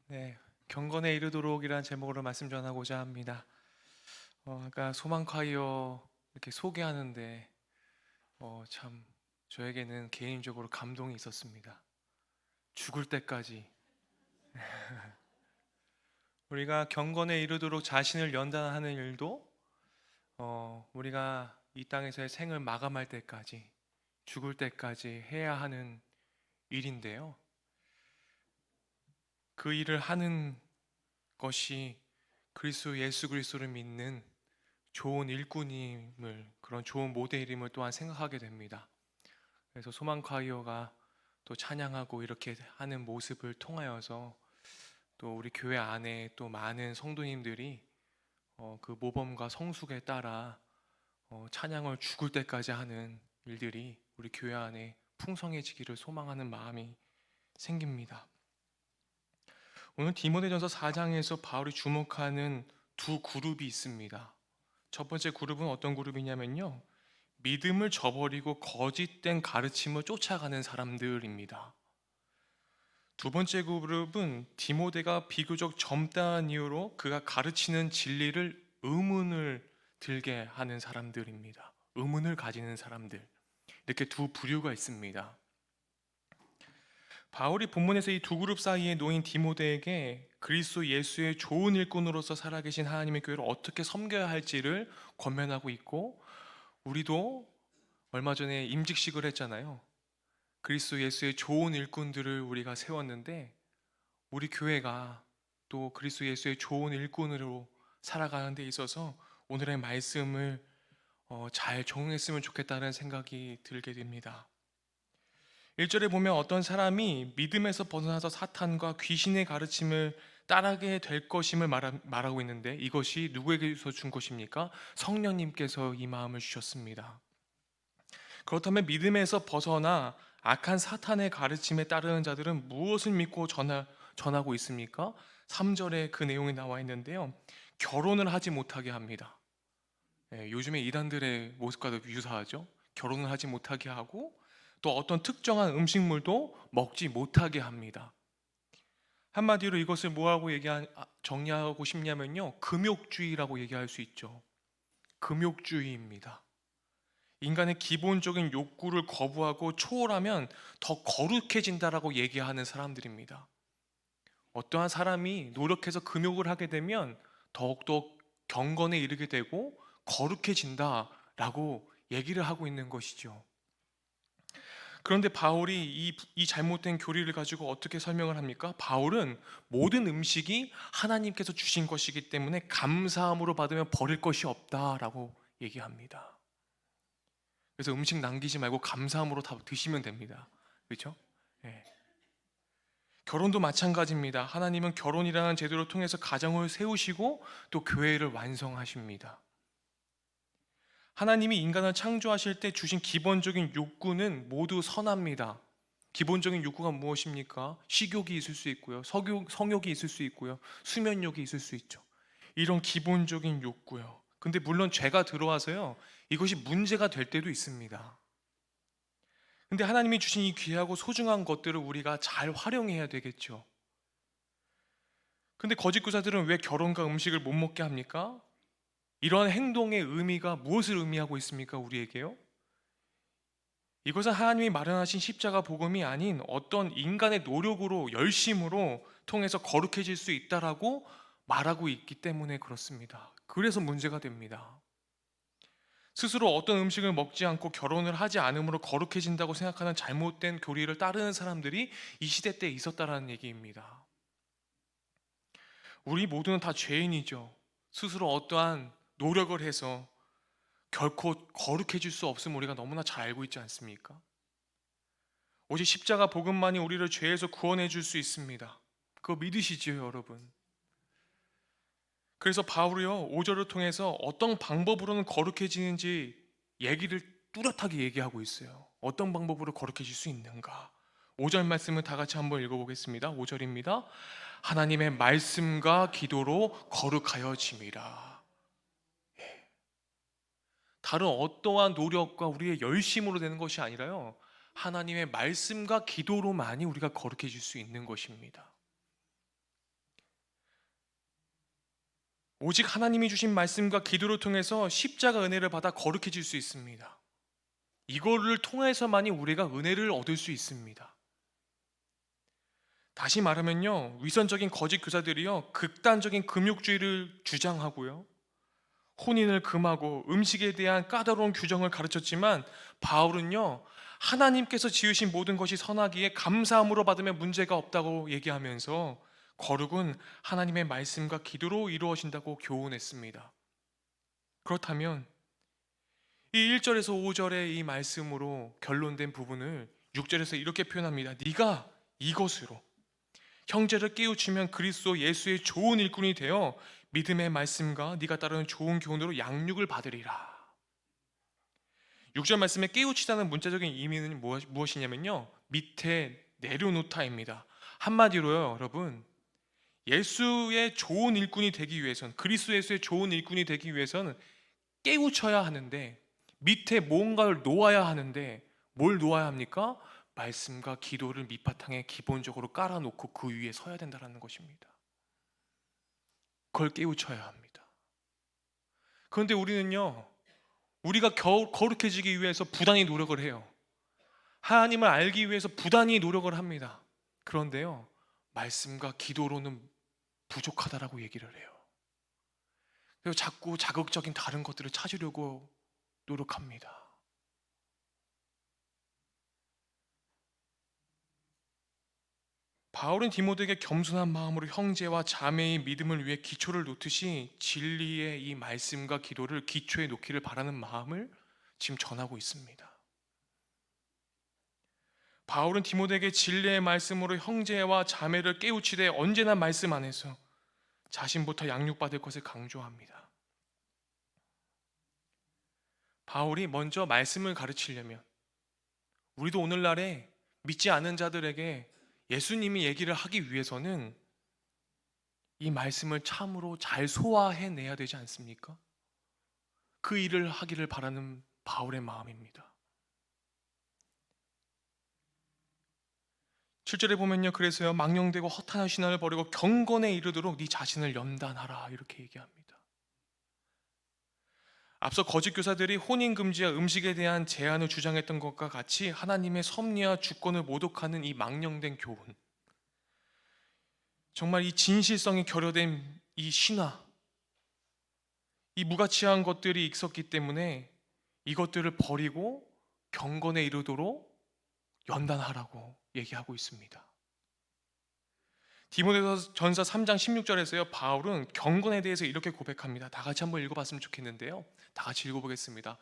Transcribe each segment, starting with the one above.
네, 경건에 이르도록이라는 제목으로 말씀 전하고자 합니다. 아까 소망카이어 이렇게 소개하는데 참 저에게는 개인적으로 감동이 있었습니다. 죽을 때까지 우리가 경건에 이르도록 자신을 연단하는 일도 우리가 이 땅에서의 생을 마감할 때까지 죽을 때까지 해야 하는 일인데요. 그 일을 하는 것이 예수 그리스도를 믿는 좋은 일꾼임을, 그런 좋은 모델임을 또한 생각하게 됩니다. 그래서 소망카이어가 또 찬양하고 이렇게 하는 모습을 통하여서 또 우리 교회 안에 또 많은 성도님들이 그 모범과 성숙에 따라 찬양을 죽을 때까지 하는 일들이 우리 교회 안에 풍성해지기를 소망하는 마음이 생깁니다. 오늘 디모데전서 4장에서 바울이 주목하는 두 그룹이 있습니다. 첫 번째 그룹은 어떤 그룹이냐면요, 믿음을 저버리고 거짓된 가르침을 쫓아가는 사람들입니다. 두 번째 그룹은 디모데가 비교적 젊다는 이유로 그가 가르치는 진리를 의문을 들게 하는 사람들입니다. 의문을 가지는 사람들. 이렇게 두 부류가 있습니다. 바울이 본문에서 이 두 그룹 사이에 놓인 디모데에게 그리스도 예수의 좋은 일꾼으로서 살아계신 하나님의 교회를 어떻게 섬겨야 할지를 권면하고 있고, 우리도 얼마 전에 임직식을 했잖아요. 그리스도 예수의 좋은 일꾼들을 우리가 세웠는데, 우리 교회가 또 그리스도 예수의 좋은 일꾼으로 살아가는 데 있어서 오늘의 말씀을 잘 적용했으면 좋겠다는 생각이 들게 됩니다. 1절에 보면 어떤 사람이 믿음에서 벗어나서 사탄과 귀신의 가르침을 따르게 될 것임을 말하고 있는데, 이것이 누구에게서 준 것입니까? 성령님께서 이 마음을 주셨습니다. 그렇다면 믿음에서 벗어나 악한 사탄의 가르침에 따르는 자들은 무엇을 믿고 전하고 있습니까? 3절에 그 내용이 나와 있는데요, 결혼을 하지 못하게 합니다. 요즘의 이단들의 모습과도 유사하죠. 결혼을 하지 못하게 하고, 또 어떤 특정한 음식물도 먹지 못하게 합니다. 한마디로 이것을 뭐라고 정리하고 싶냐면요, 금욕주의라고 얘기할 수 있죠. 금욕주의입니다. 인간의 기본적인 욕구를 거부하고 초월하면 더 거룩해진다라고 얘기하는 사람들입니다. 어떠한 사람이 노력해서 금욕을 하게 되면 더욱더 경건에 이르게 되고 거룩해진다라고 얘기를 하고 있는 것이죠. 그런데 바울이 이 잘못된 교리를 가지고 어떻게 설명을 합니까? 바울은 모든 음식이 하나님께서 주신 것이기 때문에 감사함으로 받으면 버릴 것이 없다라고 얘기합니다. 그래서 음식 남기지 말고 감사함으로 다 드시면 됩니다. 그렇죠? 예. 결혼도 마찬가지입니다. 하나님은 결혼이라는 제도를 통해서 가정을 세우시고 또 교회를 완성하십니다. 하나님이 인간을 창조하실 때 주신 기본적인 욕구는 모두 선합니다. 기본적인 욕구가 무엇입니까? 식욕이 있을 수 있고요, 성욕이 있을 수 있고요, 수면욕이 있을 수 있죠. 이런 기본적인 욕구요. 근데 물론 죄가 들어와서요, 이것이 문제가 될 때도 있습니다. 근데 하나님이 주신 이 귀하고 소중한 것들을 우리가 잘 활용해야 되겠죠. 근데 거짓 교사들은 왜 결혼과 음식을 못 먹게 합니까? 이러한 행동의 의미가 무엇을 의미하고 있습니까? 우리에게요? 이것은 하나님이 마련하신 십자가 복음이 아닌 어떤 인간의 노력으로, 열심으로 통해서 거룩해질 수 있다라고 말하고 있기 때문에 그렇습니다. 그래서 문제가 됩니다. 스스로 어떤 음식을 먹지 않고 결혼을 하지 않으므로 거룩해진다고 생각하는 잘못된 교리를 따르는 사람들이 이 시대 때 있었다라는 얘기입니다. 우리 모두는 다 죄인이죠. 스스로 어떠한 노력을 해서 결코 거룩해질 수 없음을 우리가 너무나 잘 알고 있지 않습니까? 오직 십자가 복음만이 우리를 죄에서 구원해 줄 수 있습니다. 그거 믿으시지요, 여러분? 그래서 바울이요, 5절을 통해서 어떤 방법으로는 거룩해지는지 얘기를 뚜렷하게 얘기하고 있어요. 어떤 방법으로 거룩해질 수 있는가? 5절 말씀을 다 같이 한번 읽어보겠습니다. 5절입니다. 하나님의 말씀과 기도로 거룩하여짐이라. 다른 어떠한 노력과 우리의 열심으로 되는 것이 아니라요, 하나님의 말씀과 기도로만이 우리가 거룩해질 수 있는 것입니다. 오직 하나님이 주신 말씀과 기도를 통해서 십자가 은혜를 받아 거룩해질 수 있습니다. 이거를 통해서만이 우리가 은혜를 얻을 수 있습니다. 다시 말하면요, 위선적인 거짓 교사들이요, 극단적인 금욕주의를 주장하고요, 혼인을 금하고 음식에 대한 까다로운 규정을 가르쳤지만, 바울은요, 하나님께서 지으신 모든 것이 선하기에 감사함으로 받으면 문제가 없다고 얘기하면서 거룩은 하나님의 말씀과 기도로 이루어진다고 교훈했습니다. 그렇다면 이 1절에서 5절의 이 말씀으로 결론된 부분을 6절에서 이렇게 표현합니다. 네가 이것으로 형제를 깨우치면 그리스도 예수의 좋은 일꾼이 되어 믿음의 말씀과 네가 따르는 좋은 교훈으로 양육을 받으리라. 6절 말씀에 깨우치다는 문자적인 의미는 무엇이냐면요, 밑에 내려놓다입니다. 한마디로요, 여러분, 예수의 좋은 일꾼이 되기 위해서는, 그리스도 예수의 좋은 일꾼이 되기 위해서는 깨우쳐야 하는데, 밑에 뭔가를 놓아야 하는데, 뭘 놓아야 합니까? 말씀과 기도를 밑바탕에 기본적으로 깔아놓고 그 위에 서야 된다는 것입니다. 그걸 깨우쳐야 합니다. 그런데 우리는요, 우리가 거룩해지기 위해서 부단히 노력을 해요. 하나님을 알기 위해서 부단히 노력을 합니다. 그런데요, 말씀과 기도로는 부족하다라고 얘기를 해요. 그리고 자꾸 자극적인 다른 것들을 찾으려고 노력합니다. 바울은 디모데에게 겸손한 마음으로 형제와 자매의 믿음을 위해 기초를 놓듯이 진리의 이 말씀과 기도를 기초에 놓기를 바라는 마음을 지금 전하고 있습니다. 바울은 디모데에게 진리의 말씀으로 형제와 자매를 깨우치되 언제나 말씀 안에서 자신부터 양육받을 것을 강조합니다. 바울이 먼저 말씀을 가르치려면 우리도 오늘날에 믿지 않는 자들에게 예수님이 얘기를 하기 위해서는 이 말씀을 참으로 잘 소화해내야 되지 않습니까? 그 일을 하기를 바라는 바울의 마음입니다. 7절에 보면요, 그래서요, 망령되고 허탄한 신앙을 버리고 경건에 이르도록 네 자신을 연단하라, 이렇게 얘기합니다. 앞서 거짓 교사들이 혼인 금지와 음식에 대한 제한을 주장했던 것과 같이 하나님의 섭리와 주권을 모독하는 이 망령된 교훈, 정말 이 진실성이 결여된 이 신화, 이 무가치한 것들이 있었기 때문에 이것들을 버리고 경건에 이르도록 연단하라고 얘기하고 있습니다. 디모데전서 3장 16절에서요, 바울은 경건에 대해서 이렇게 고백합니다. 다 같이 한번 읽어봤으면 좋겠는데요, 다 같이 읽어보겠습니다.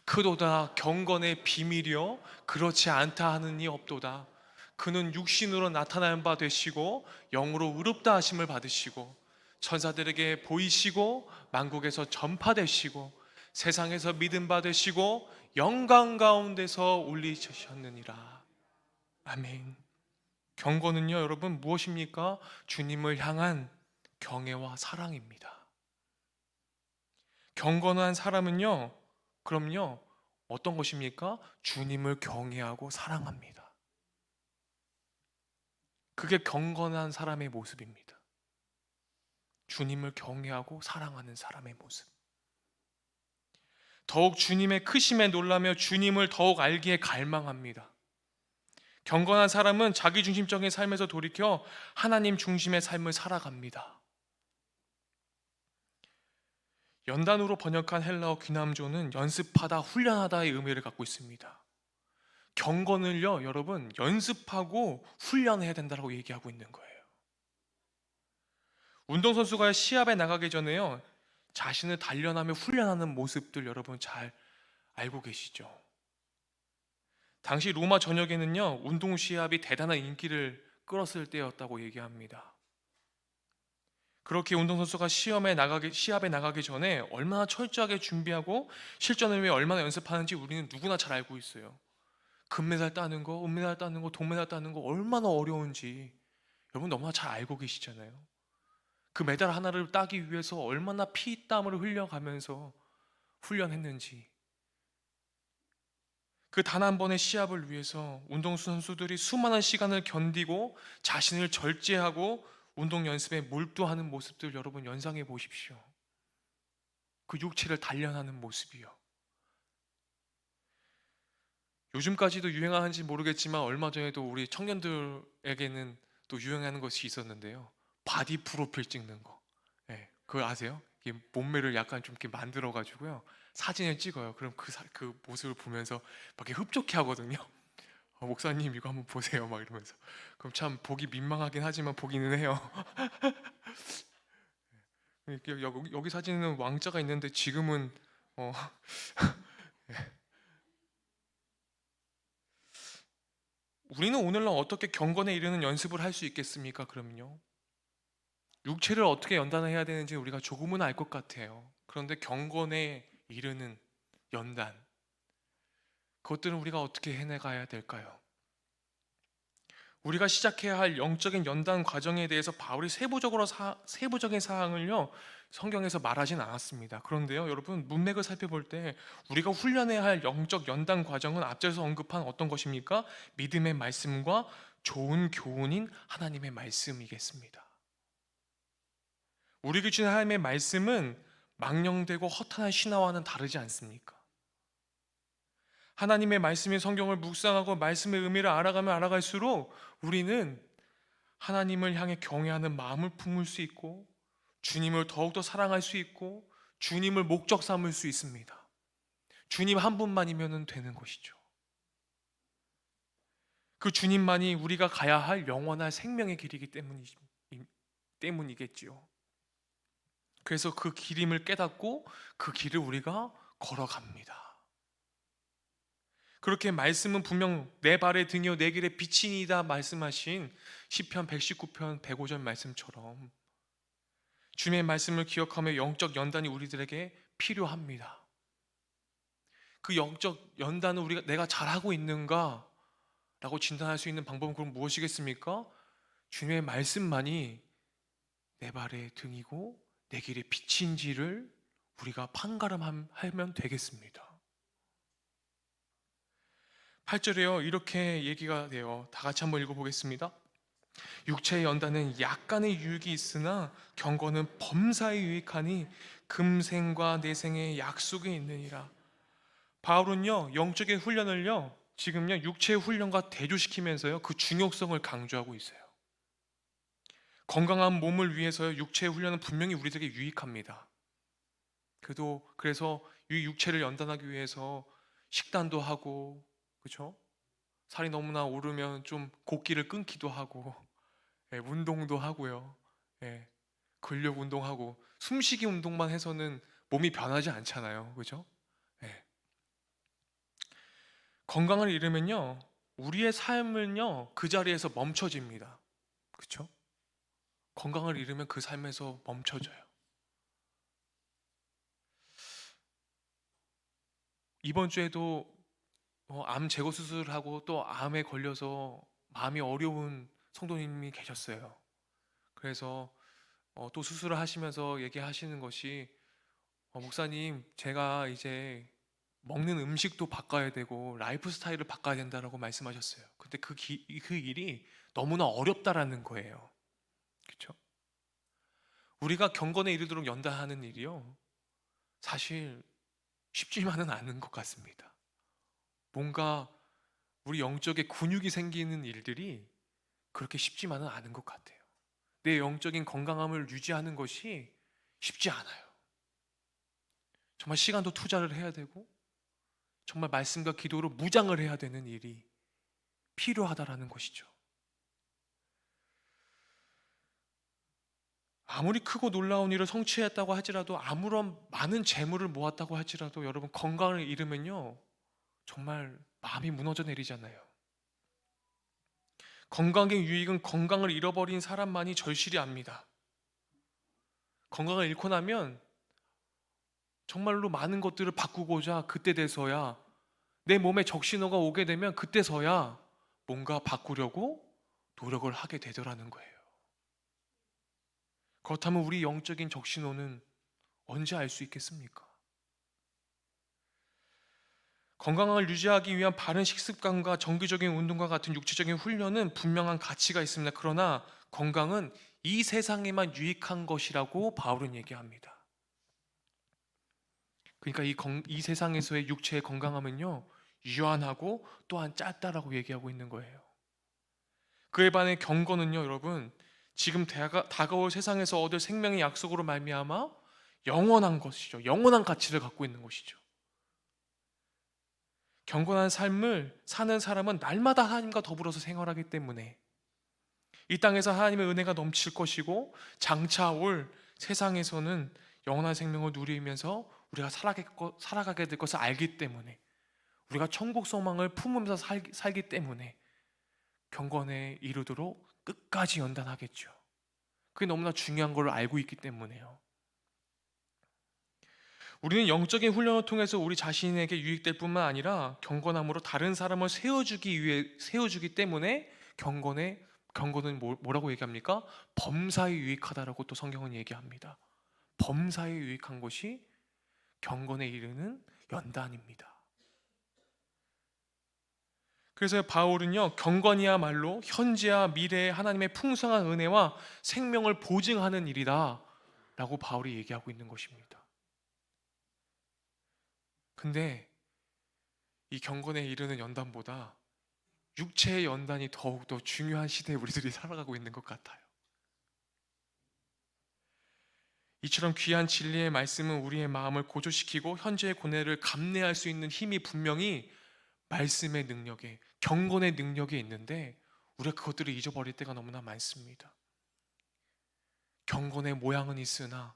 크도다 경건의 비밀이요 그렇지 않다 하는 이 없도다. 그는 육신으로 나타난 바 되시고 영으로 의롭다 하심을 받으시고 천사들에게 보이시고 만국에서 전파되시고 세상에서 믿음 받으시고 영광 가운데서 울리셨느니라. 아멘. 경건은요, 여러분, 무엇입니까? 주님을 향한 경애와 사랑입니다. 경건한 사람은요, 그럼요, 어떤 것입니까? 주님을 경외하고 사랑합니다. 그게 경건한 사람의 모습입니다. 주님을 경외하고 사랑하는 사람의 모습. 더욱 주님의 크심에 놀라며 주님을 더욱 알기에 갈망합니다. 경건한 사람은 자기중심적인 삶에서 돌이켜 하나님 중심의 삶을 살아갑니다. 연단으로 번역한 헬라어 귀남조는 연습하다, 훈련하다의 의미를 갖고 있습니다. 경건을요, 여러분, 연습하고 훈련해야 된다고 얘기하고 있는 거예요. 운동선수가 시합에 나가기 전에요, 자신을 단련하며 훈련하는 모습들 여러분 잘 알고 계시죠? 당시 로마 전역에는요, 운동 시합이 대단한 인기를 끌었을 때였다고 얘기합니다. 그렇게 운동선수가 시합에 나가기 전에 얼마나 철저하게 준비하고 실전을 위해 얼마나 연습하는지 우리는 누구나 잘 알고 있어요. 금메달 따는 거, 은메달 따는 거, 동메달 따는 거 얼마나 어려운지 여러분 너무나 잘 알고 계시잖아요. 그 메달 하나를 따기 위해서 얼마나 피땀을 흘려가면서 훈련했는지, 그 단 한 번의 시합을 위해서 운동선수들이 수많은 시간을 견디고 자신을 절제하고 운동 연습에 몰두하는 모습들 여러분 연상해 보십시오. 그 육체를 단련하는 모습이요. 요즘까지도 유행하는지 모르겠지만 얼마 전에도 우리 청년들에게는 또 유행하는 것이 있었는데요. 바디 프로필 찍는 거. 예, 그거 아세요? 이게 몸매를 약간 좀 이렇게 만들어 가지고요. 사진을 찍어요. 그럼 그 모습을 보면서 막 이렇게 흡족해 하거든요. 목사님 이거 한번 보세요. 막 이러면서. 그럼 참 보기 민망하긴 하지만 보기는 해요. 여기 사진은 왕자가 있는데 지금은 어, 우리는 오늘날 어떻게 경건에 이르는 연습을 할 수 있겠습니까? 그러면요. 육체를 어떻게 연단해야 되는지 우리가 조금은 알 것 같아요. 그런데 경건에 이르는 연단, 그것들은 우리가 어떻게 해내가야 될까요? 우리가 시작해야 할 영적인 연단 과정에 대해서 바울이 세부적인 사항을요 성경에서 말하진 않았습니다. 그런데요, 여러분 문맥을 살펴볼 때 우리가 훈련해야 할 영적 연단 과정은 앞서서 언급한 어떤 것입니까? 믿음의 말씀과 좋은 교훈인 하나님의 말씀이겠습니다. 우리 주신 하나님의 말씀은 망령되고 허탄한 신화와는 다르지 않습니까? 하나님의 말씀인 성경을 묵상하고 말씀의 의미를 알아가면 알아갈수록 우리는 하나님을 향해 경외하는 마음을 품을 수 있고 주님을 더욱더 사랑할 수 있고 주님을 목적 삼을 수 있습니다. 주님 한 분만이면 되는 것이죠. 그 주님만이 우리가 가야 할 영원한 생명의 길이기 때문이겠지요. 그래서 그 길임을 깨닫고 그 길을 우리가 걸어갑니다. 그렇게 말씀은 분명 내 발의 등이요 내 길의 빛이니이다 말씀하신 시편 119편 105절 말씀처럼 주님의 말씀을 기억하며 영적 연단이 우리들에게 필요합니다. 그 영적 연단을 우리가 내가 잘하고 있는가 라고 진단할 수 있는 방법은 그럼 무엇이겠습니까? 주님의 말씀만이 내 발의 등이고 내 길의 빛인지를 우리가 판가름하면 되겠습니다. 8절에요 이렇게 얘기가 돼요. 다 같이 한번 읽어보겠습니다. 육체의 연단은 약간의 유익이 있으나 경건은 범사에 유익하니 금생과 내생의 약속이 있느니라. 바울은요 영적인 훈련을요 지금요 육체의 훈련과 대조시키면서요 그 중요성을 강조하고 있어요. 건강한 몸을 위해서요 육체의 훈련은 분명히 우리들에게 유익합니다. 그래서 이 육체를 연단하기 위해서 식단도 하고, 그렇죠? 살이 너무나 오르면 좀 곡기를 끊기도 하고, 예, 운동도 하고요. 예, 근력 운동하고 숨쉬기 운동만 해서는 몸이 변하지 않잖아요, 그렇죠? 예. 건강을 잃으면요, 우리의 삶은요 그 자리에서 멈춰집니다, 그렇죠? 건강을 잃으면 그 삶에서 멈춰져요. 이번 주에도 암 제거 수술하고 또 암에 걸려서 마음이 어려운 성도님이 계셨어요. 그래서 또 수술을 하시면서 얘기하시는 것이 목사님 제가 이제 먹는 음식도 바꿔야 되고 라이프 스타일을 바꿔야 된다라고 말씀하셨어요. 근데 그 일이 너무나 어렵다라는 거예요. 그렇죠? 우리가 경건에 이르도록 연다하는 일이요 사실 쉽지만은 않은 것 같습니다. 뭔가 우리 영적의 근육이 생기는 일들이 그렇게 쉽지만은 않은 것 같아요. 내 영적인 건강함을 유지하는 것이 쉽지 않아요. 정말 시간도 투자를 해야 되고 정말 말씀과 기도로 무장을 해야 되는 일이 필요하다라는 것이죠. 아무리 크고 놀라운 일을 성취했다고 하지라도 아무런 많은 재물을 모았다고 할지라도 여러분 건강을 잃으면요 정말 마음이 무너져 내리잖아요. 건강의 유익은 건강을 잃어버린 사람만이 절실히 압니다. 건강을 잃고 나면 정말로 많은 것들을 바꾸고자 그때 돼서야 내 몸에 적신호가 오게 되면 그때서야 뭔가 바꾸려고 노력을 하게 되더라는 거예요. 그렇다면 우리 영적인 적신호는 언제 알 수 있겠습니까? 건강을 유지하기 위한 바른 식습관과 정기적인 운동과 같은 육체적인 훈련은 분명한 가치가 있습니다. 그러나 건강은 이 세상에만 유익한 것이라고 바울은 얘기합니다. 그러니까 이 세상에서의 육체의 건강함은요, 유한하고 또한 짧다라고 얘기하고 있는 거예요. 그에 반해 경건은요, 여러분, 지금 다가올 세상에서 얻을 생명의 약속으로 말미암아 영원한 것이죠. 영원한 가치를 갖고 있는 것이죠. 경건한 삶을 사는 사람은 날마다 하나님과 더불어서 생활하기 때문에 이 땅에서 하나님의 은혜가 넘칠 것이고, 장차 올 세상에서는 영원한 생명을 누리면서 우리가 살아가게 될 것을 알기 때문에, 우리가 천국 소망을 품으면서 살기 때문에 경건에 이르도록 끝까지 연단하겠죠. 그게 너무나 중요한 걸 알고 있기 때문에요. 우리는 영적인 훈련을 통해서 우리 자신에게 유익될 뿐만 아니라 경건함으로 다른 사람을 세워주기 때문에 경건은 뭐라고 얘기합니까? 범사에 유익하다라고 또 성경은 얘기합니다. 범사에 유익한 것이 경건에 이르는 연단입니다. 그래서 바울은요, 경건이야말로 현재와 미래의 하나님의 풍성한 은혜와 생명을 보증하는 일이다 라고 바울이 얘기하고 있는 것입니다. 근데 이 경건에 이르는 연단보다 육체의 연단이 더욱더 중요한 시대에 우리들이 살아가고 있는 것 같아요. 이처럼 귀한 진리의 말씀은 우리의 마음을 고조시키고 현재의 고뇌를 감내할 수 있는 힘이 분명히 말씀의 능력에, 경건의 능력에 있는데, 우리가 그것들을 잊어버릴 때가 너무나 많습니다. 경건의 모양은 있으나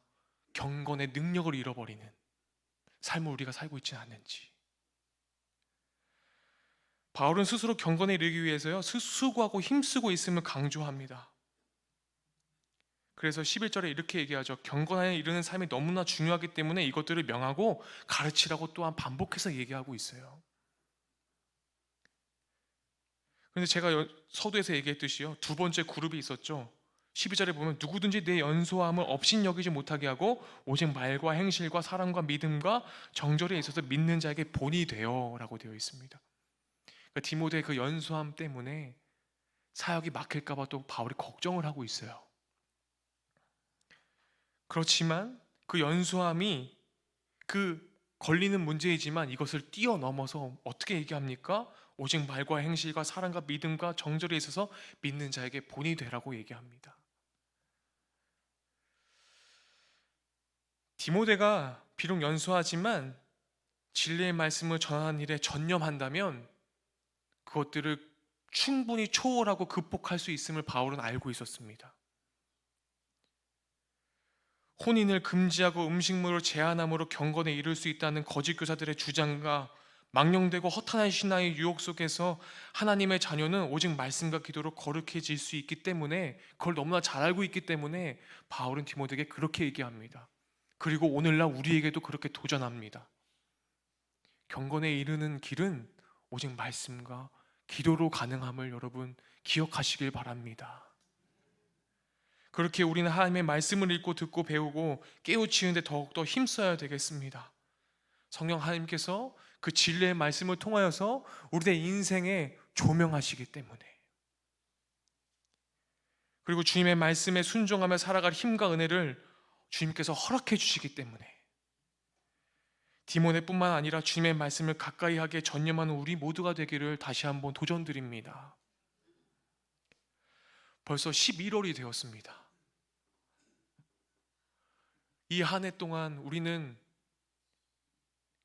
경건의 능력을 잃어버리는 삶을 우리가 살고 있지 않는지. 바울은 스스로 경건에 이르기 위해서요, 수고하고 힘쓰고 있음을 강조합니다. 그래서 11절에 이렇게 얘기하죠. 경건에 이르는 삶이 너무나 중요하기 때문에 이것들을 명하고 가르치라고 또한 반복해서 얘기하고 있어요. 그런데 제가 서두에서 얘기했듯이요, 두 번째 그룹이 있었죠. 12절에 보면 누구든지 내 연소함을 업신여기지 못하게 하고 오직 말과 행실과 사랑과 믿음과 정절에 있어서 믿는 자에게 본이 되어 라고 되어 있습니다. 그러니까 디모데의 그 연소함 때문에 사역이 막힐까 봐 또 바울이 걱정을 하고 있어요. 그렇지만 그 연소함이 그 걸리는 문제이지만 이것을 뛰어넘어서 어떻게 얘기합니까? 오직 말과 행실과 사랑과 믿음과 정절에 있어서 믿는 자에게 본이 되라고 얘기합니다. 디모데가 비록 연소하지만 진리의 말씀을 전하는 일에 전념한다면 그것들을 충분히 초월하고 극복할 수 있음을 바울은 알고 있었습니다. 혼인을 금지하고 음식물을 제한함으로 경건에 이를 수 있다는 거짓 교사들의 주장과 망령되고 허탄한 신앙의 유혹 속에서 하나님의 자녀는 오직 말씀과 기도로 거룩해질 수 있기 때문에, 그걸 너무나 잘 알고 있기 때문에 바울은 디모데에게 그렇게 얘기합니다. 그리고 오늘날 우리에게도 그렇게 도전합니다. 경건에 이르는 길은 오직 말씀과 기도로 가능함을 여러분 기억하시길 바랍니다. 그렇게 우리는 하나님의 말씀을 읽고 듣고 배우고 깨우치는데 더욱더 힘써야 되겠습니다. 성령 하나님께서 그 진리의 말씀을 통하여서 우리의 인생에 조명하시기 때문에, 그리고 주님의 말씀에 순종하며 살아갈 힘과 은혜를 주님께서 허락해 주시기 때문에, 디모데뿐만 아니라 주님의 말씀을 가까이 하기에 전념하는 우리 모두가 되기를 다시 한번 도전드립니다. 벌써 11월이 되었습니다. 이 한 해 동안 우리는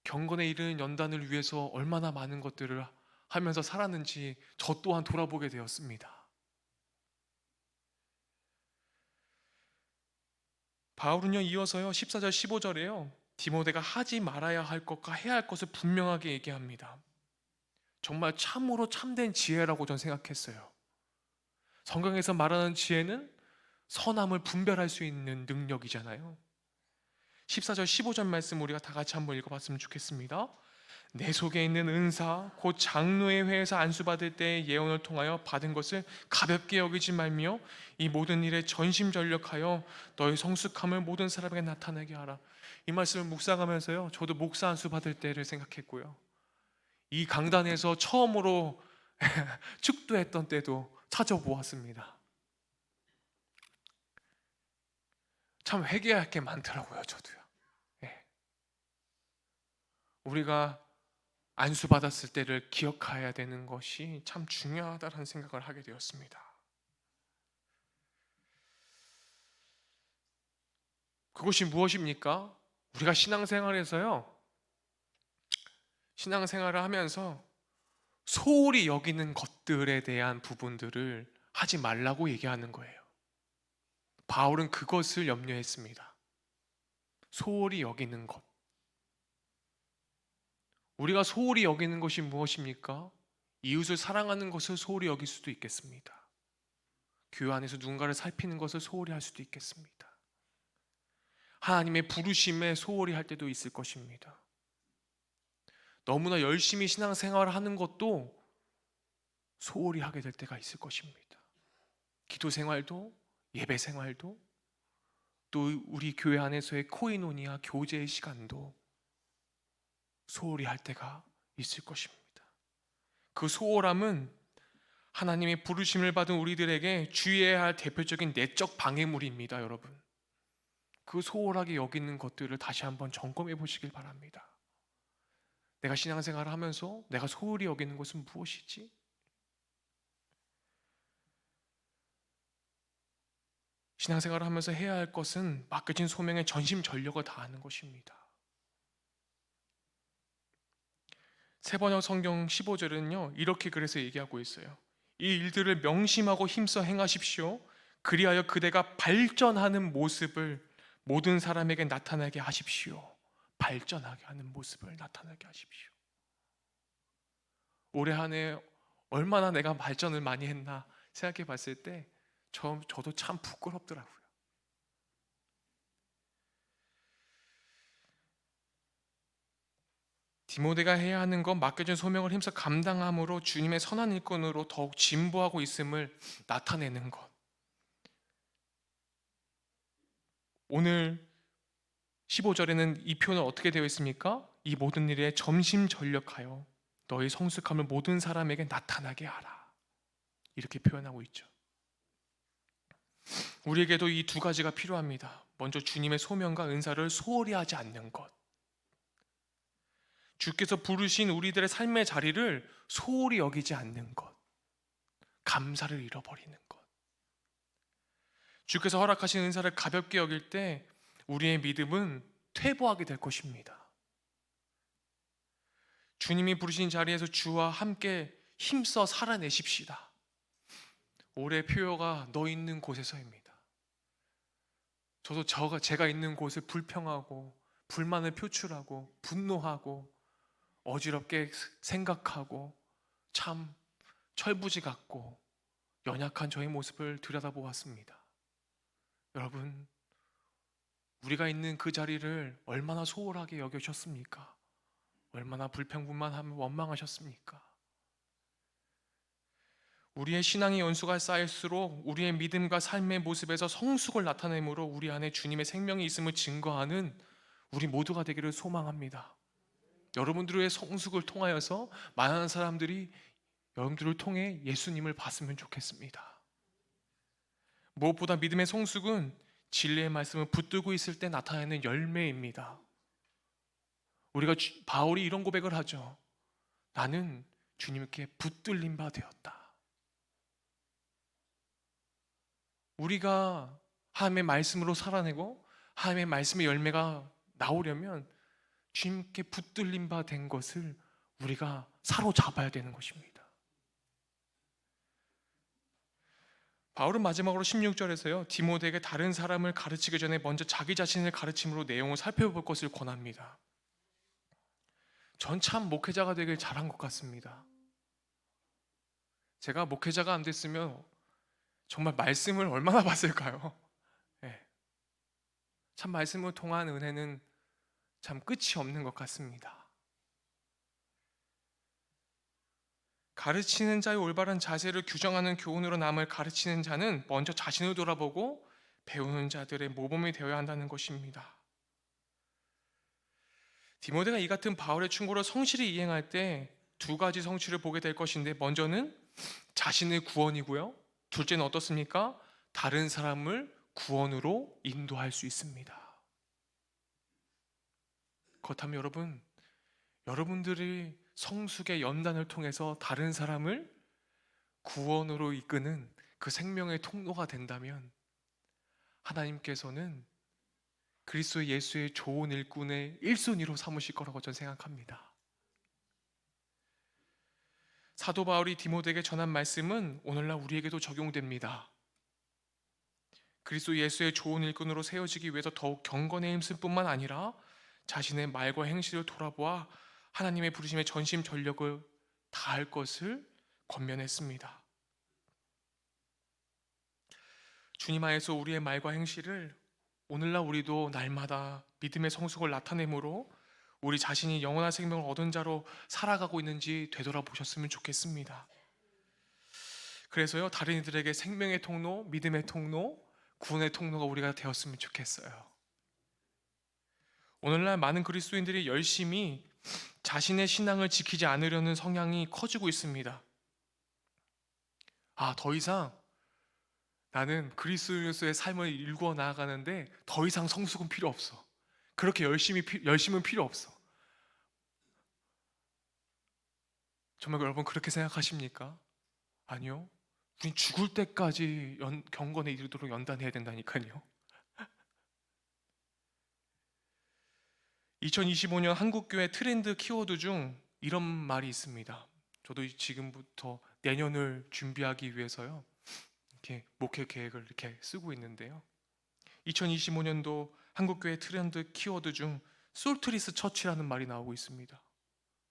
경건에 이르는 연단을 위해서 얼마나 많은 것들을 하면서 살았는지 저 또한 돌아보게 되었습니다. 바울은요, 이어서요 14절 15절에요 디모데가 하지 말아야 할 것과 해야 할 것을 분명하게 얘기합니다. 정말 참으로 참된 지혜라고 저는 생각했어요. 성경에서 말하는 지혜는 선함을 분별할 수 있는 능력이잖아요. 14절 15절 말씀 우리가 다 같이 한번 읽어봤으면 좋겠습니다. 내 속에 있는 은사 곧 장로의 회에서 안수받을 때의 예언을 통하여 받은 것을 가볍게 여기지 말며 이 모든 일에 전심전력하여 너의 성숙함을 모든 사람에게 나타내게 하라. 이 말씀을 묵상하면서요, 저도 목사 안수 받을 때를 생각했고요, 이 강단에서 처음으로 축도했던 때도 찾아보았습니다. 참 회개할 게 많더라고요. 저도요. 예. 우리가 안수받았을 때를 기억해야 되는 것이 참 중요하다는 생각을 하게 되었습니다. 그것이 무엇입니까? 우리가 신앙생활에서요, 신앙생활을 하면서 소홀히 여기는 것들에 대한 부분들을 하지 말라고 얘기하는 거예요. 바울은 그것을 염려했습니다. 소홀히 여기는 것. 우리가 소홀히 여기는 것이 무엇입니까? 이웃을 사랑하는 것을 소홀히 여길 수도 있겠습니다. 교회 안에서 누군가를 살피는 것을 소홀히 할 수도 있겠습니다. 하나님의 부르심에 소홀히 할 때도 있을 것입니다. 너무나 열심히 신앙생활을 하는 것도 소홀히 하게 될 때가 있을 것입니다. 기도 생활도, 예배 생활도, 또 우리 교회 안에서의 코이노니아 교제의 시간도 소홀히 할 때가 있을 것입니다. 그 소홀함은 하나님의 부르심을 받은 우리들에게 주의해야 할 대표적인 내적 방해물입니다, 여러분. 그 소홀하게 여기는 것들을 다시 한번 점검해 보시길 바랍니다. 내가 신앙생활을 하면서 내가 소홀히 여기는 것은 무엇이지? 신앙생활을 하면서 해야 할 것은 맡겨진 소명에 전심전력을 다하는 것입니다. 세번역 성경 15절은요, 이렇게 그래서 얘기하고 있어요. 이 일들을 명심하고 힘써 행하십시오. 그리하여 그대가 발전하는 모습을 모든 사람에게 나타나게 하십시오. 발전하게 하는 모습을 나타나게 하십시오. 올해 한 해 얼마나 내가 발전을 많이 했나 생각해 봤을 때 저도 참 부끄럽더라고요. 디모데가 해야 하는 건 맡겨진 소명을 힘써 감당함으로 주님의 선한 일꾼으로 더욱 진보하고 있음을 나타내는 것. 오늘 15절에는 이 표현은 어떻게 되어 있습니까? 이 모든 일에 전심전력하여 너의 성숙함을 모든 사람에게 나타나게 하라. 이렇게 표현하고 있죠. 우리에게도 이 두 가지가 필요합니다. 먼저 주님의 소명과 은사를 소홀히 하지 않는 것. 주께서 부르신 우리들의 삶의 자리를 소홀히 여기지 않는 것. 감사를 잃어버리는 것. 주께서 허락하신 은사를 가볍게 여길 때 우리의 믿음은 퇴보하게 될 것입니다. 주님이 부르신 자리에서 주와 함께 힘써 살아내십시다. 올해 표어가 너 있는 곳에서입니다. 저도 제가 있는 곳을 불평하고 불만을 표출하고 분노하고 어지럽게 생각하고 참 철부지 같고 연약한 저의 모습을 들여다보았습니다. 여러분, 우리가 있는 그 자리를 얼마나 소홀하게 여겨셨습니까? 얼마나 불평불만하며 원망하셨습니까? 우리의 신앙의 연수가 쌓일수록 우리의 믿음과 삶의 모습에서 성숙을 나타내므로 우리 안에 주님의 생명이 있음을 증거하는 우리 모두가 되기를 소망합니다. 여러분들의 성숙을 통하여서 많은 사람들이 여러분들을 통해 예수님을 봤으면 좋겠습니다. 무엇보다 믿음의 성숙은 진리의 말씀을 붙들고 있을 때 나타나는 열매입니다. 우리가 바울이 이런 고백을 하죠. 나는 주님께 붙들린 바 되었다. 우리가 하나님의 말씀으로 살아내고 하나님의 말씀의 열매가 나오려면 주님께 붙들린 바 된 것을 우리가 사로잡아야 되는 것입니다. 바울은 마지막으로 16절에서요, 디모데에게 다른 사람을 가르치기 전에 먼저 자기 자신을 가르침으로 내용을 살펴볼 것을 권합니다. 전 참 목회자가 되길 잘한 것 같습니다. 제가 목회자가 안 됐으면 정말 말씀을 얼마나 봤을까요? 네. 참 말씀을 통한 은혜는 참 끝이 없는 것 같습니다. 가르치는 자의 올바른 자세를 규정하는 교훈으로 남을 가르치는 자는 먼저 자신을 돌아보고 배우는 자들의 모범이 되어야 한다는 것입니다. 디모데가 이 같은 바울의 충고를 성실히 이행할 때 두 가지 성취를 보게 될 것인데, 먼저는 자신의 구원이고요, 둘째는 어떻습니까? 다른 사람을 구원으로 인도할 수 있습니다. 그렇다면 여러분, 여러분들이 성숙의 연단을 통해서 다른 사람을 구원으로 이끄는 그 생명의 통로가 된다면 하나님께서는 그리스도 예수의 좋은 일꾼의 1순위로 삼으실 거라고 저는 생각합니다. 사도 바울이 디모데에게 전한 말씀은 오늘날 우리에게도 적용됩니다. 그리스도 예수의 좋은 일꾼으로 세워지기 위해서 더욱 경건에 힘쓸 뿐만 아니라 자신의 말과 행실을 돌아보아 하나님의 부르심에 전심전력을 다할 것을 권면했습니다. 주님 안에서 우리의 말과 행실을 오늘날 우리도 날마다 믿음의 성숙을 나타내므로 우리 자신이 영원한 생명을 얻은 자로 살아가고 있는지 되돌아보셨으면 좋겠습니다. 그래서요, 다른 이들에게 생명의 통로, 믿음의 통로, 구원의 통로가 우리가 되었으면 좋겠어요. 오늘날 많은 그리스도인들이 열심히 자신의 신앙을 지키지 않으려는 성향이 커지고 있습니다. 더 이상 나는 그리스도인으로서의 삶을 일구어 나아가는데 더 이상 성숙은 필요 없어. 그렇게 열심은 필요 없어. 정말 여러분 그렇게 생각하십니까? 아니요. 우린 죽을 때까지 경건에 이르도록 연단해야 된다니까요. 2025년 한국교회 트렌드 키워드 중 이런 말이 있습니다. 저도 지금부터 내년을 준비하기 위해서요, 이렇게 목회 계획을 이렇게 쓰고 있는데요. 2025년도 한국교회 트렌드 키워드 중 솔트리스 처치라는 말이 나오고 있습니다.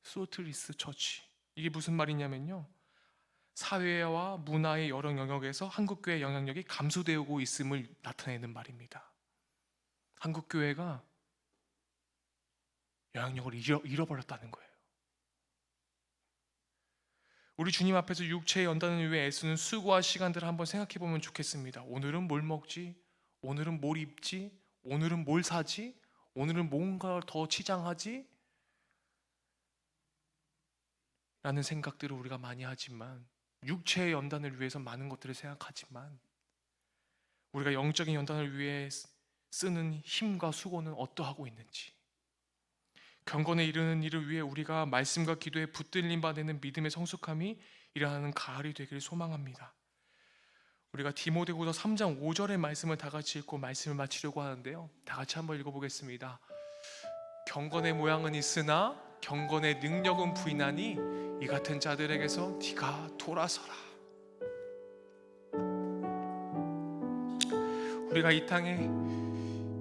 솔트리스 처치. 이게 무슨 말이냐면요, 사회와 문화의 여러 영역에서 한국교회의 영향력이 감소되고 있음을 나타내는 말입니다. 한국교회가 영향력을 잃어버렸다는 거예요. 우리 주님 앞에서 육체의 연단을 위해 애쓰는 수고와 시간들을 한번 생각해 보면 좋겠습니다. 오늘은 뭘 먹지? 오늘은 뭘 입지? 오늘은 뭘 사지? 오늘은 뭔가를 더 치장하지? 라는 생각들을 우리가 많이 하지만, 육체의 연단을 위해서 많은 것들을 생각하지만, 우리가 영적인 연단을 위해 쓰는 힘과 수고는 어떠하고 있는지, 경건에 이르는 일을 위해 우리가 말씀과 기도에 붙들림 받는 믿음의 성숙함이 일어나는 가을이 되기를 소망합니다. 우리가 디모데후서 3장 5절의 말씀을 다 같이 읽고 말씀을 마치려고 하는데요, 다 같이 한번 읽어보겠습니다. 경건의 모양은 있으나 경건의 능력은 부인하니 이 같은 자들에게서 네가 돌아서라. 우리가 이 땅에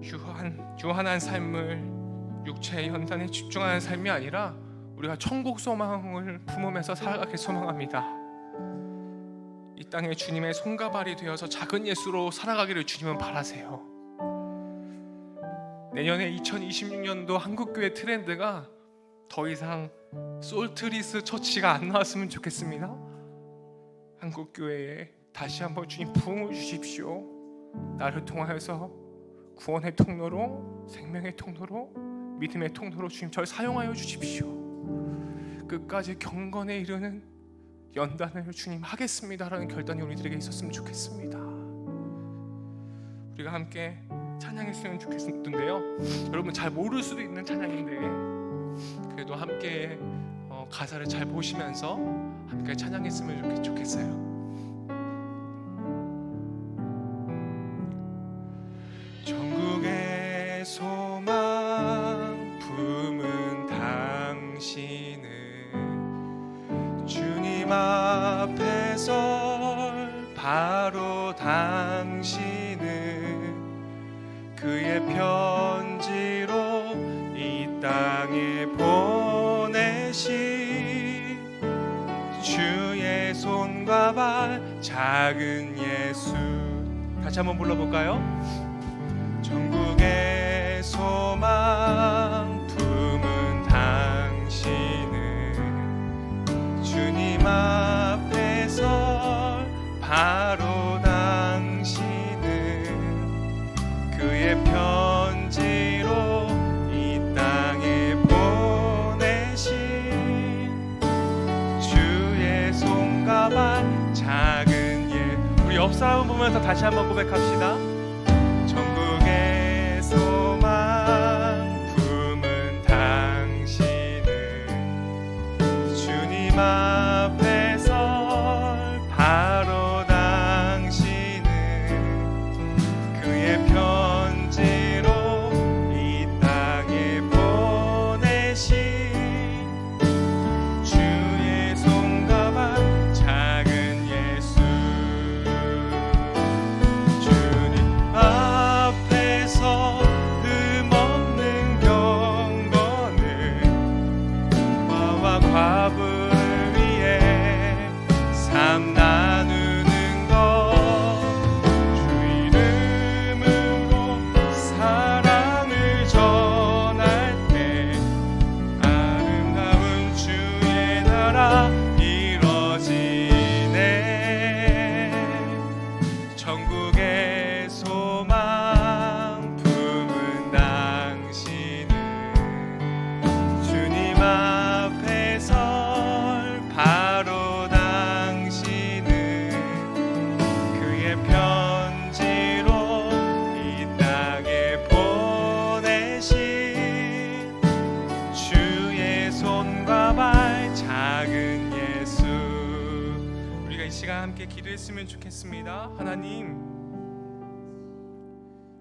유한한 삶을, 육체의 연단에 집중하는 삶이 아니라 우리가 천국 소망을 품으면서 살아가길 소망합니다. 이 땅에 주님의 손가발이 되어서 작은 예수로 살아가기를 주님은 바라세요. 내년에 2026년도 한국교회 트렌드가 더 이상 솔트리스 처치가 안 나왔으면 좋겠습니다. 한국교회에 다시 한번 주님 부흥을 주십시오. 나를 통하여서 구원의 통로로, 생명의 통로로, 믿음의 통로로 주님 저를 사용하여 주십시오. 끝까지 경건에 이르는 연단을 주님 하겠습니다라는 결단이 우리들에게 있었으면 좋겠습니다. 우리가 함께 찬양했으면 좋겠는데요, 여러분 잘 모를 수도 있는 찬양인데 그래도 함께 가사를 잘 보시면서 함께 찬양했으면 좋겠어요. 전국의 소망 품은 당신은 주님 앞에 설 바로 당신은 그의 편지로 이 땅에 보내신 주의 손과 발 작은 예수. 같이 한번 불러볼까요? 전국의 소망 품은 당신은 주님 앞에 설 바로 당신은 그의 편지로 이 땅에 보내신 주의 손과 발 작은 예. 우리 옆 사람 보면서 다시 한번 고백합시다. 전국의 소망 품은 당신은 함께 기도했으면 좋겠습니다. 하나님,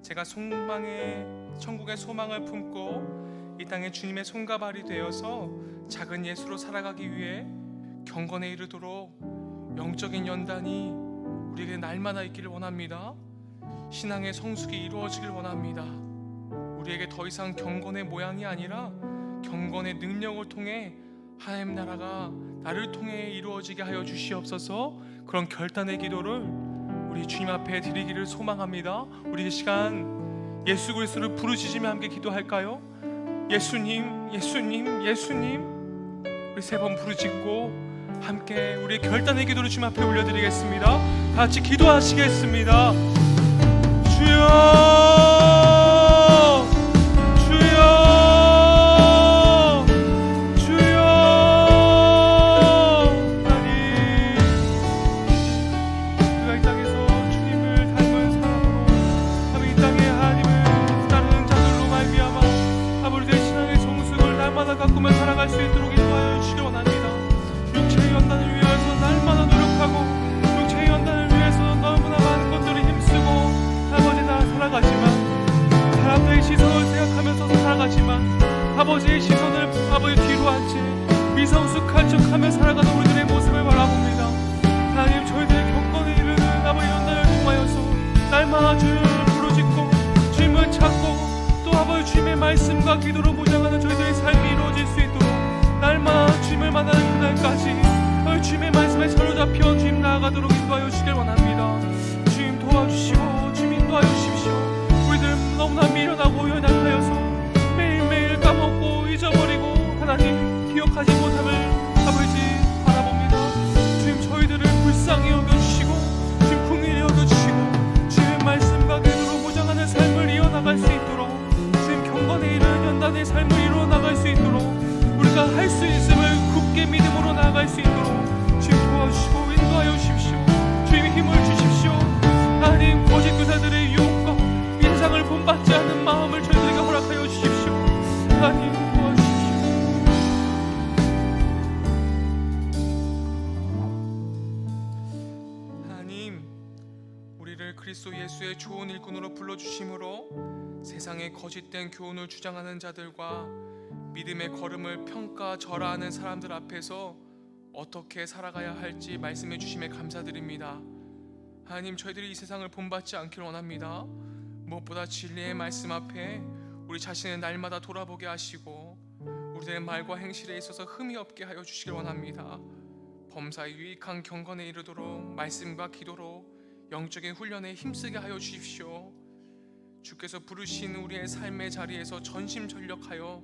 제가 천국의 소망을 품고 이 땅에 주님의 손과 발이 되어서 작은 예수로 살아가기 위해 경건에 이르도록 영적인 연단이 우리에게 날마다 있기를 원합니다. 신앙의 성숙이 이루어지길 원합니다. 우리에게 더 이상 경건의 모양이 아니라 경건의 능력을 통해 하나님 나라가 나를 통해 이루어지게 하여 주시옵소서. 그런 결단의 기도를 우리 주님 앞에 드리기를 소망합니다. 우리 이 시간 예수 그리스도를 부르짖으며 함께 기도할까요? 예수님, 예수님, 예수님. 우리 세 번 부르짖고 함께 우리의 결단의 기도를 주님 앞에 올려드리겠습니다. 다 같이 기도하시겠습니다. 주여, 아버지의 시선을 아버지 뒤로 한 채 미성숙한 척하며 살아가는 우리들의 모습을 바라봅니다. 하나님, 저희들의 경건에 이르는 아버지 연단을 통하여서 날마다 주님을 부르짖고 주님을 찾고 또 아버지 주님의 말씀과 기도로 무장하는 저희들의 삶이 이루어질 수 있도록 날마다 주님을 만나는 그날까지 아버지 주님의 말씀에 사로잡혀 주님 나아가도록 인도하여 주시길 원합니다. 주님 도와주시고 주님 인도하여 주십시오. 우리들 너무나 미련하고 연약하여서 매일매일 까먹고 잊어버리고 하나님 기억하지 못함을 아버지 바라봅니다. 주님, 저희들을 불쌍히 여겨주시고 주님 긍휼히 여겨주시고 주님의 말씀과 기도로 무장하는 삶을 이어나갈 수 있도록 주님 경건에 이르는 연단의 삶을 이루어나갈 수 있도록 우리가 할 수 있음을 굳게 믿음으로 나아갈 수 있도록 주님 도와주시고 인도하여 주십시오. 주님 힘을 주십시오. 하나님, 거짓 교사들의 유혹과 인상을 본받지 않는 마음을 저희들에게 허락하여 주십시오. 하나님 도와주십시오. 하나님, 우리를 그리스도 예수의 좋은 일꾼으로 불러주심으로 세상의 거짓된 교훈을 주장하는 자들과 믿음의 걸음을 평가절하하는 사람들 앞에서 어떻게 살아가야 할지 말씀해 주심에 감사드립니다. 하나님, 저희들이 이 세상을 본받지 않기를 원합니다. 무엇보다 진리의 말씀 앞에 우리 자신을 날마다 돌아보게 하시고 우리들의 말과 행실에 있어서 흠이 없게 하여 주시길 원합니다. 범사에 유익한 경건에 이르도록 말씀과 기도로 영적인 훈련에 힘쓰게 하여 주십시오. 주께서 부르신 우리의 삶의 자리에서 전심전력하여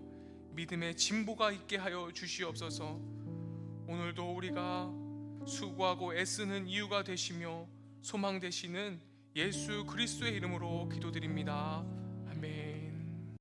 믿음의 진보가 있게 하여 주시옵소서. 오늘도 우리가 수고하고 애쓰는 이유가 되시며 소망 되시는 예수 그리스도의 이름으로 기도드립니다.